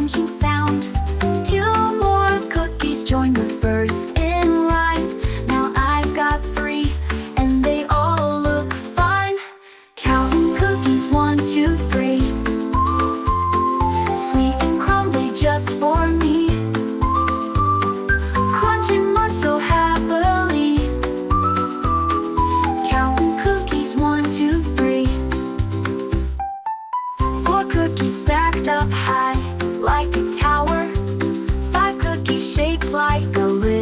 crunching sound. Two more cookies join the first in line. Now I've got three, and they all look fine. Counting cookies, 1, 2, 3. Sweet and crumbly just for me. Crunching munch so happily. Counting cookies, 1, 2, 3. 4 cookies stacked up high like a tower. 5 cookies shaped like a lily.